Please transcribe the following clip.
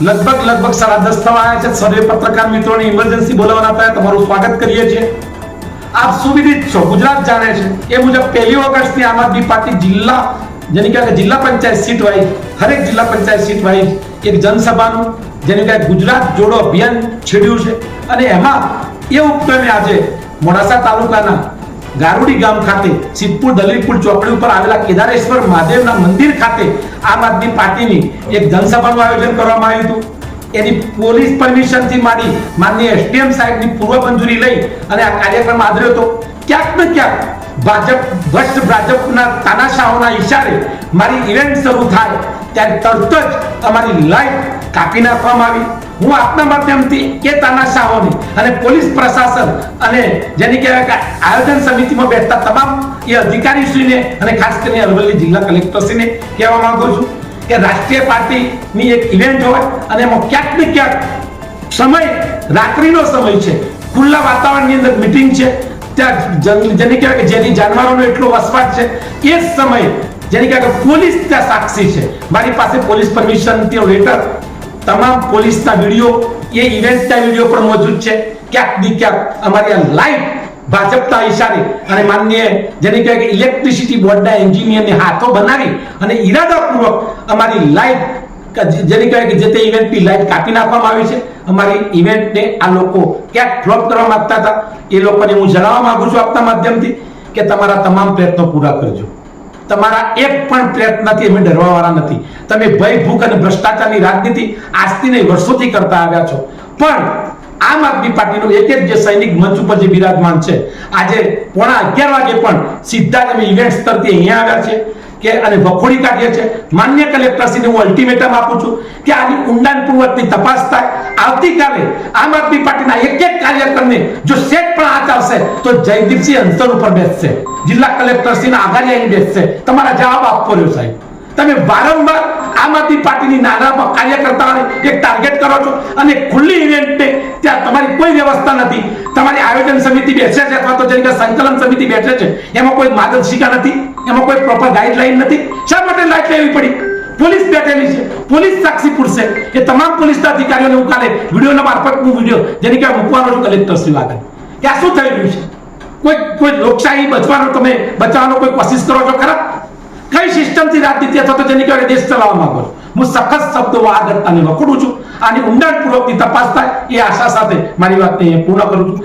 लगभग 10:30 થવા આવ્યા છે। સર્વે પત્રકાર મિત્રોને ઇમરજન્સી બોલાવવાના હતા, તમારું સ્વાગત કરીએ છીએ। આપ સુવિદિત છો, ગુજરાત જાણે છે એ મુજબ 1 ઓગસ્ટથી આમ આદમી પાર્ટી જિલ્લા જેની કે જિલ્લા પંચાયત સીટ વાઇઝ હરેક જિલ્લા પંચાયત સીટ વાઇઝ એક જનસભાનું જેની કે ગુજરાત જોડો અભિયાન છેડ્યું છે અને એમાં એ ઉપક્રમે આજે મોડાસા તાલુકાના ગારુડી ગામ ખાતે સિદ્ધપુર દલીલપુર ચોકડી ઉપર આવેલા કેદારેશ્વર મહાદેવના મંદિર ખાતે આમ આદમી પાર્ટીની એક જનસભાનું આયોજન કરવામાં આવ્યું હતું। એની પોલીસ પરમિશનથી માંડી માનનીય એસડીએમ સાહેબની પૂર્વ મંજૂરી લઈ અને આ કાર્યક્રમ આદર્યો હતો। ક્યાંક ને ક્યાંક ભાજપના તાનાશાહોના ઈશારે મારી ઇવેન્ટ શરૂ થાય ત્યારે તરત જ અમારી લાઈવ કાપી નાખવામાં આવી। હું આપના માધ્યમથી એ તાનાશાહોને અને પોલીસ પ્રશાસન અને જેની કહેવાય કે આયોજન સમિતિમાં બેઠતા તમામ એ અધિકારીશ્રીને અને ખાસ કરીને અરવલ્લી જિલ્લા કલેક્ટરશ્રીને કહેવા માંગુ છું કે રાષ્ટ્રીય પાર્ટીની એક ઇવેન્ટ હોય અને એમાં ક્યાંક ને ક્યાંક સમય રાત્રિનો સમય છે, ખુલ્લા વાતાવરણની અંદર મીટિંગ છે, ત્યાં જેની કહેવાય કે જેની જાનવરોનો એટલો વસવાટ છે, એ જ સમયે જેની કહેવાય કે પોલીસ ત્યાં સાક્ષી છે। મારી પાસે પોલીસ પરમિશનનો લેટર, તમામ પોલીસના વિડીયો, એ ઇવેન્ટના વિડીયો પણ મોજૂદ છે। ક્યાંક ને ક્યાંક અમારી આ લાઈવ ભાજપના ઈશારે અને માનનીય જેને કહેવાય કે ઇલેક્ટ્રિસિટી બોર્ડના એન્જિનિયરને હાથો બનાવી અને ઈરાદાપૂર્વક અમારી લાઈવ જેને કહેવાય કે જે તે ઇવેન્ટની લાઈવ કાપી નાખવામાં આવી છે। અમારી ઇવેન્ટને આ લોકો ક્યાંક ફ્લોપ કરવા માંગતા હતા, એ લોકોને હું જણાવવા માંગુ છું આપના માધ્યમથી કે તમારા તમામ પ્રયત્નો પૂરા કરજો। તમારા એક પણ પ્રયત્નથી અમે ડરવા વાળા નથી। તમે ભય, ભૂખ અને ભ્રષ્ટાચારની રાજનીતિ આજથી નહીં વર્ષોથી કરતા આવ્યા છો, પણ આમ આદમી પાર્ટીનો એક જ જે સૈનિક મંચ ઉપર જે બિરાજમાન છે, આજે 11:15 વાગે પણ સીધા જ અમે ઇવેન્ટ સ્તરથી અહીંયા આવ્યા છે કે અને વખોડી કાઢીએ છીએ। માન્ય કલેક્ટરશ્રીને હું અલ્ટિમેટમ આપું છું કે આની ઊંડાણપૂર્વકની તપાસ થાય। આવતીકાલે આમ આદમી પાર્ટીના એક કાર્યકરને જો સેટ પણ હાથ આવશે તો જયદીપસિંહ અંસર ઉપર બેસશે, જિલ્લા કલેક્ટરશ્રીના આઘારી અહીં બેસશે। તમારા જવાબ આપવો રહ્યો સાહેબ। તમે વારંવાર આમ આદમી પાર્ટીની નાના કાર્યકર્તાઓને એક ટાર્ગેટ કરો છો અને ખુલ્લી ઇવેન્ટને ત્યાં તમારી કોઈ વ્યવસ્થા નથી। તમારી આયોજન સમિતિ બેસે છે અથવા તો જેની સંકલન સમિતિ બેસે છે, એમાં કોઈ માર્ગદર્શિકા નથી, એમાં કોઈ પ્રોપર ગાઈડલાઈન નથી। શા માટે લાઈટ લેવી પડી? પોલીસ બેઠેલી છે, પોલીસ સાક્ષી પૂરશે। એ તમામ પોલીસના અધિકારીઓને હું કાલે વિડીયોના મારફત હું વિડીયો જેની કે મૂકવાનો છું કલેક્ટરશ્રી આગળ કે આ શું થઈ રહ્યું છે। કોઈ લોકશાહી બચાવવાનો કોઈ કોશિશ કરો છો ખરા? કઈ સિસ્ટમથી રાજનીતિ અથવા તો જેની કહેવાય દેશ ચલાવવા માંગો છો? હું સખત શબ્દો આ ઘટનાને વખોડું છું। આની ઊંડાણપૂર્વકની તપાસ થાય એ આશા સાથે મારી વાતને પૂર્ણ કરું છું।